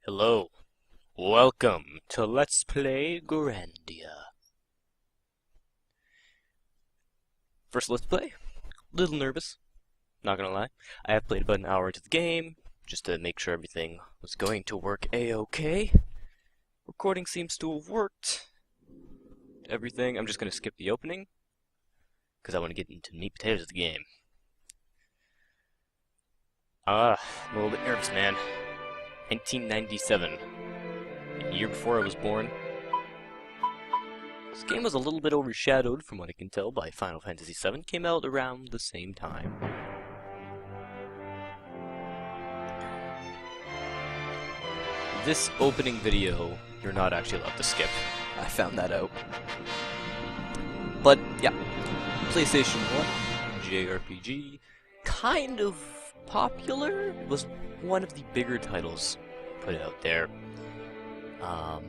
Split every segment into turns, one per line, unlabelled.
Hello, welcome to Let's Play Grandia. First Let's Play, little nervous, not gonna lie. I have played about an hour into the game, just to make sure everything was going to work a-okay. Recording seems to have worked. Everything, I'm just gonna skip the opening, because I want to get into the meat potatoes of the game. I'm a little bit nervous, man. 1997, the year before I was born. This game was a little bit overshadowed, from what I can tell, by Final Fantasy VII. Came out around the same time. This opening video, you're not actually allowed to skip. I found that out. But, yeah. PlayStation 1, JRPG, kind of popular. It was one of the bigger titles put out there. I've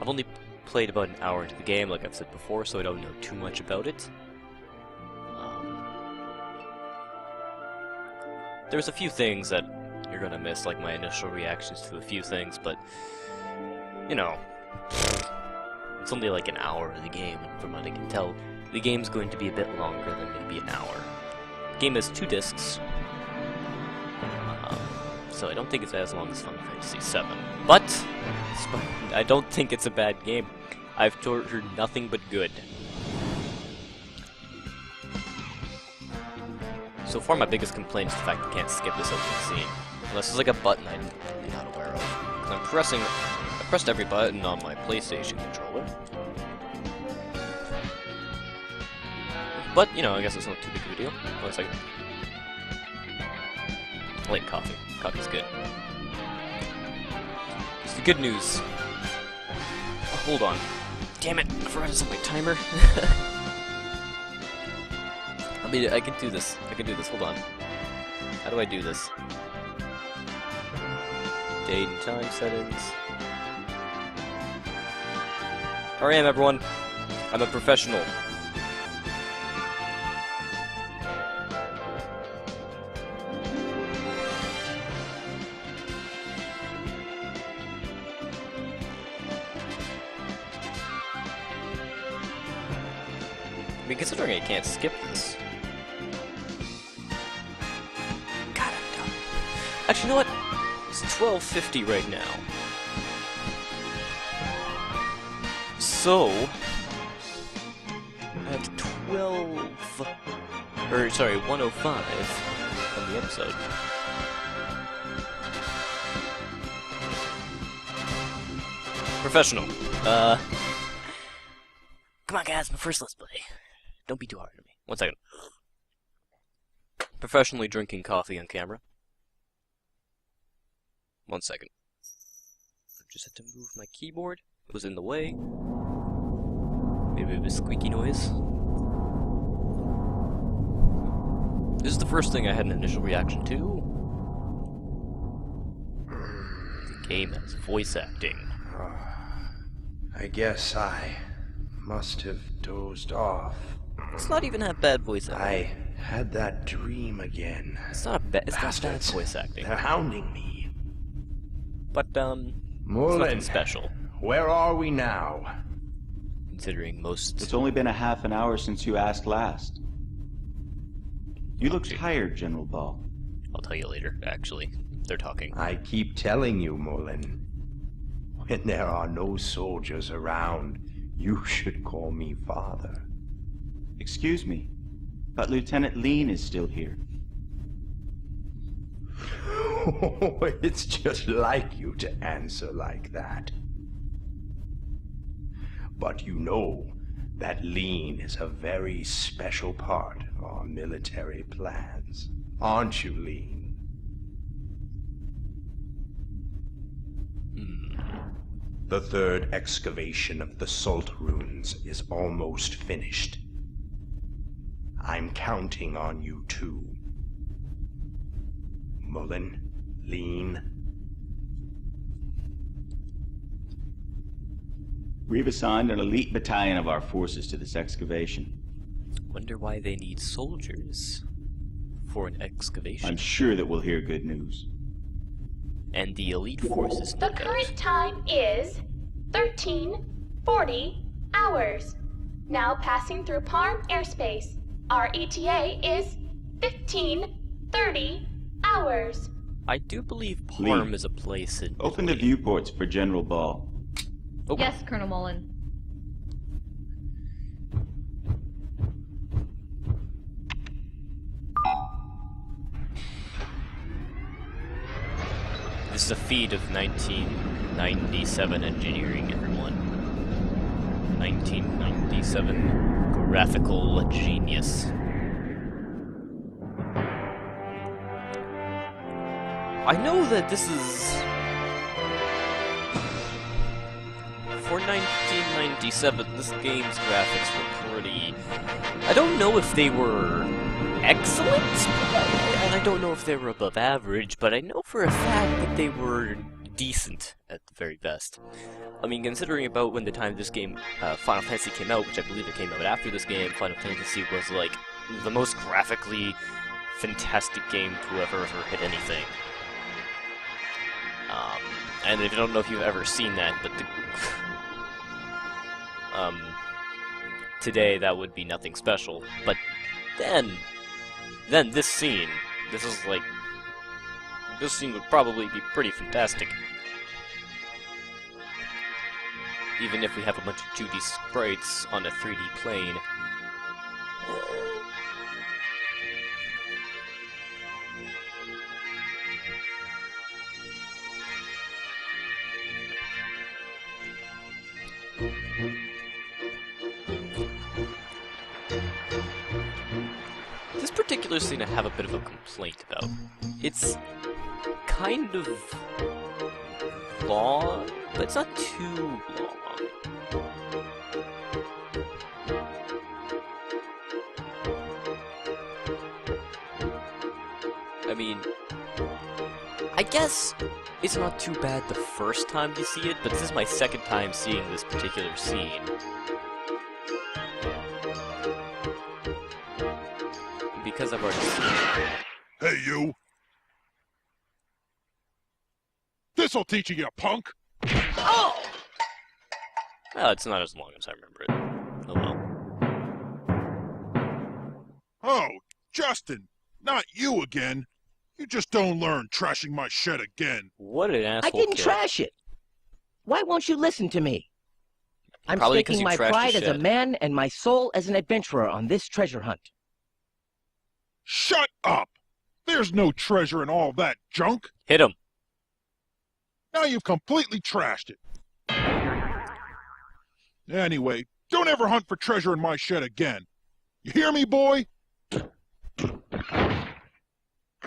only played about an hour into the game, like I've said before, so I don't know too much about it. There's a few things that you're gonna miss, like my initial reactions to a few things, but, you know, it's only like an hour of the game, and from what I can tell, the game's going to be a bit longer than maybe an hour. The game has 2 discs, so I don't think it's as long as Final Fantasy VII. But I don't think it's a bad game. I've heard nothing but good. So far, my biggest complaint is the fact I can't skip this opening scene. Unless there's like a button I'm not aware of. 'Cause I pressed every button on my PlayStation controller. But, you know, I guess it's not too big of a deal. 1 second. I like coffee. Coffee's good. It's the good news. Oh, hold on. Damn it! I forgot to set my timer. I can do this. Hold on. How do I do this? Date and time settings. Here I am, everyone. I'm a professional. I mean, considering I can't skip this. God, I'm dumb. Actually, you know what? It's 12:50 right now. So, I have 105 on the episode. Professional. Come on, guys, my first Let's Play. Don't be too hard on me. 1 second. Professionally drinking coffee on camera. 1 second. I just had to move my keyboard. It was in the way. Maybe a bit of a squeaky noise. This is the first thing I had an initial reaction to. The game has voice acting.
I guess I must have dozed off.
It's not even that bad voice acting.
I had that dream again.
It's not bad voice acting.
They're hounding me.
But, it's
Merlin,
nothing special.
where are we now?
Considering most...
It's only been a half an hour since you asked last. You look tired, General Ball.
I'll tell you later, actually. They're talking.
I keep telling you, Merlin. When there are no soldiers around, you should call me father.
Excuse me, but Lieutenant Lean is still here.
It's just like you to answer like that. But you know that Lean is a very special part of our military plans. Aren't you, Lean? The 3rd excavation of the Salt Ruins is almost finished. I'm counting on you too. Merlin, Lean.
We've assigned an elite battalion of our forces to this excavation.
Wonder why they need soldiers for an excavation.
I'm sure that we'll hear good news.
and the elite forces.
The current time is 13:40 hours. Now passing through Parm airspace. Our ETA is 15:30 hours.
I do believe Parm
Lee,
is a place in
Open the
Italy.
viewports for General Ball.
Oh.
Yes, Colonel Mullen.
This is a feat of 1997 engineering, everyone. 1997 graphical genius. I know that this is... For 1997, this game's graphics were pretty... I don't know if they were excellent, and I don't know if they were above average, but I know for a fact that they were decent at the very best. I mean, considering about when the time this game, Final Fantasy came out, which I believe it came out after this game, Final Fantasy was like the most graphically fantastic game to ever hit anything. And I don't know if you've ever seen that, but the... today that would be nothing special, but then this scene, this scene would probably be pretty fantastic. Even if we have a bunch of 2D sprites on a 3D plane. This particular scene I have a bit of a complaint about. It's kind of long, but it's not too long. I mean, I guess it's not too bad the first time you see it, but this is my second time seeing this particular scene. Because I've already seen it.
Hey, you! This'll teach you, you punk!
Oh! Well, it's not as long as I remember it. Oh well.
Oh, Justin! Not you again! You just don't learn trashing my shed again.
What an asshole
I didn't
kid.
trash it. Why won't you listen to me? I'm
Probably 'cause
staking
you
my
trashed
pride
the
as a
shed.
man and my soul as an adventurer on this treasure hunt.
Shut up! There's no treasure in all that junk!
Hit him.
Now you've completely trashed it. Anyway, don't ever hunt for treasure in my shed again. You hear me, boy?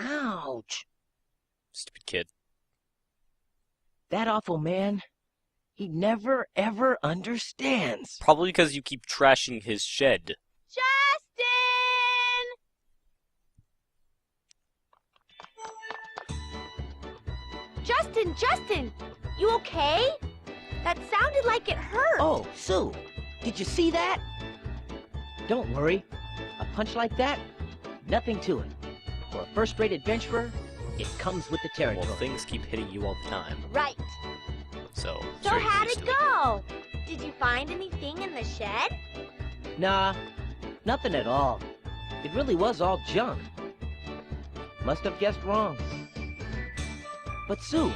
Ouch.
Stupid kid.
That awful man, he never ever understands.
Probably because you keep trashing his shed.
Justin, you okay? That sounded like it hurt.
Oh, Sue, did you see that? Don't worry. A punch like that, nothing to it. For a first-rate adventurer, it comes with the territory.
Well, things keep hitting you all the time.
Right.
So
So
sure, you're
how'd
used
it
to
go? Did you find anything in the shed?
Nah, nothing at all. It really was all junk. Must have guessed wrong. But Sue,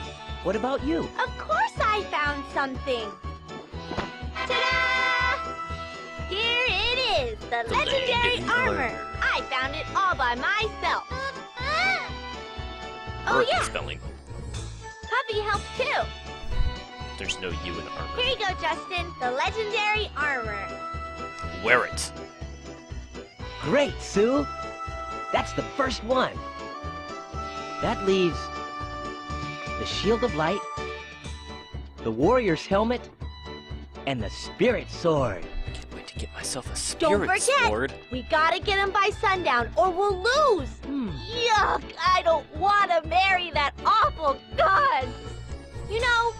what about you?
Of course I found something. Ta-da! Here it is, the
The
legendary
legendary
armor.
armor.
I found it all by myself. Oh
Perfect
yeah,
spelling.
Puppy helped too.
There's no U in armor.
Here you go, Justin, the legendary armor.
Wear it.
Great, Sue. That's the first one. That leaves the Shield of Light, the Warrior's Helmet, and the Spirit Sword.
I can't wait to get myself a
Don't
spirit
forget,
sword.
we gotta get him by sundown or we'll lose. Yuck, I don't want to marry that awful god. You know,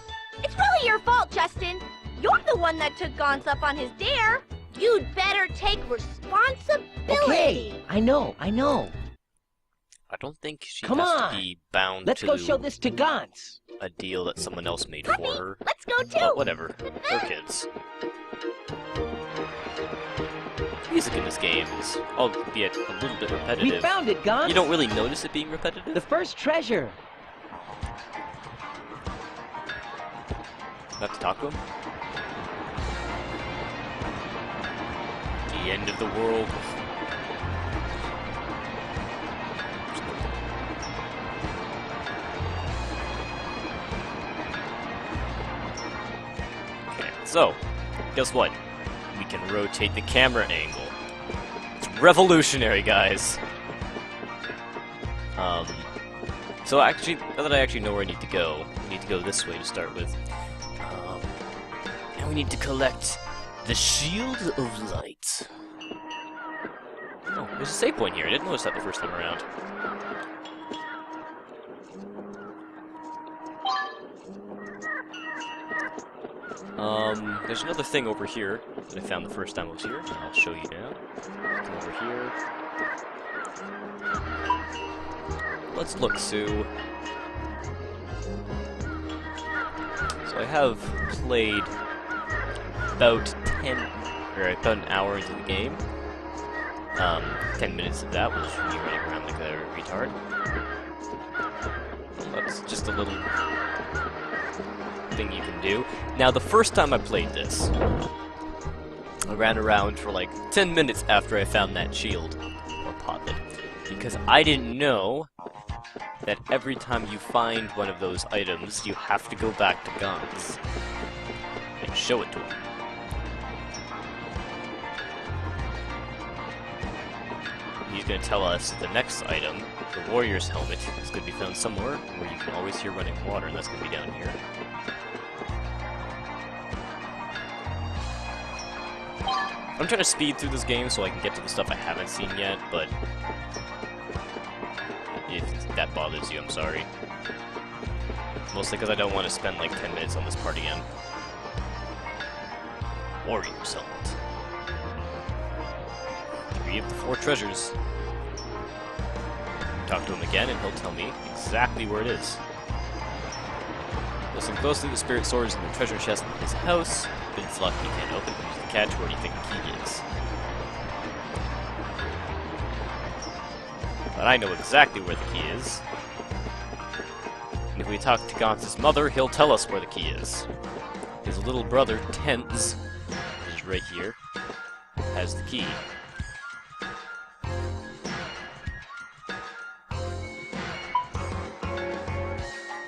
it's really your fault, Justin. You're the one that took Gaunt's up on his dare. You'd better take responsibility.
Okay, I know.
I don't think she
Come
has
on.
to be bound
Let's
to...
go show this to Gaunt's.
a deal that someone else made for her.
Let's go too.
But whatever. They're kids. Music in this game is, albeit a little bit repetitive.
We found it, Gons!
You don't really notice it being repetitive.
The first treasure!
Have to talk to him. The end of the world. Okay, so, guess what? We can rotate the camera angle. It's revolutionary, guys. So actually, now that I actually know where I need to go, we need to go this way to start with. And we need to collect the Shield of Light. Oh, there's a save point here. I didn't notice that the first time around. There's another thing over here that I found the first time I was here. I'll show you now. Come over here. Let's look, Sue. So I have played about about an hour into the game. 10 minutes of that was me running around like a retard. That's just a little thing you can do. Now, the first time I played this, I ran around for like 10 minutes after I found that shield, or popped it, because I didn't know that every time you find one of those items, you have to go back to Gons and show it to him. He's going to tell us that the next item, the warrior's helmet, is going to be found somewhere where you can always hear running water, and that's going to be down here. I'm trying to speed through this game so I can get to the stuff I haven't seen yet, but if that bothers you, I'm sorry. Mostly because I don't want to spend like 10 minutes on this part again. Warrior's helmet. 3 of the 4 treasures. Talk to him again and he'll tell me exactly where it is. Listen closely, the spirit sword is in the treasure chest in his house. If it's locked, you can't open it. Use the catch. Where do you think the key is? But I know exactly where the key is. And if we talk to Gaunt's mother, he'll tell us where the key is. His little brother, Tenz, which is right here, has the key.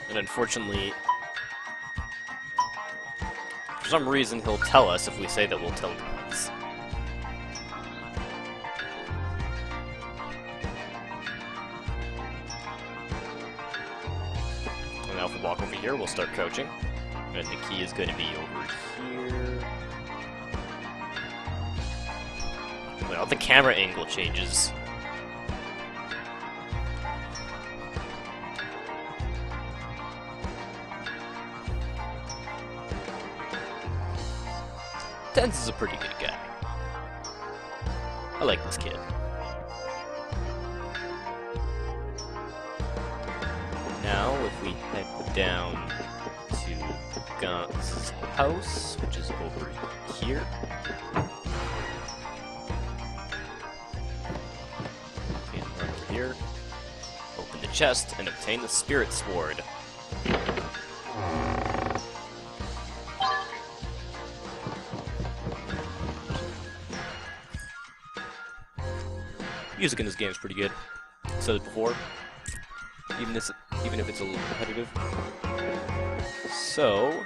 And unfortunately, for some reason, he'll tell us if we say that we'll tell Gaunt's. And now if we walk over here, we'll start crouching. And the key is going to be over here. Well, the camera angle changes. Tenz is a pretty good guy. I like this kid. Now, if we head down to Gaunt's house, which is over here. And right here. Open the chest and obtain the spirit sword. Music in this game is pretty good. I said it before. Even if it's a little repetitive. So,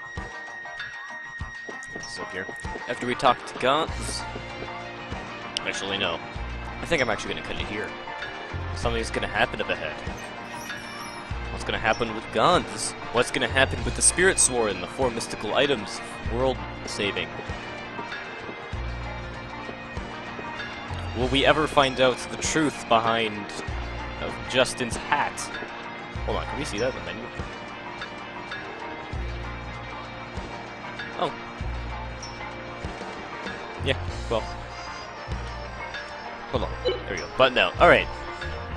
what's up here? After we talk to Gaunt's, actually no. I think I'm actually gonna cut it here. Something's gonna happen up ahead. What's gonna happen with Gaunt's? What's gonna happen with the Spirit Sword and the 4 mystical items? World saving. Will we ever find out the truth behind Justin's hat? Hold on, can we see that in the menu? Oh. Yeah, well. Hold on. There we go. Button down. Alright.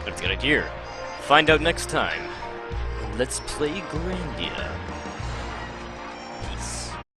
Let's get it here. Find out next time. let's play Grandia.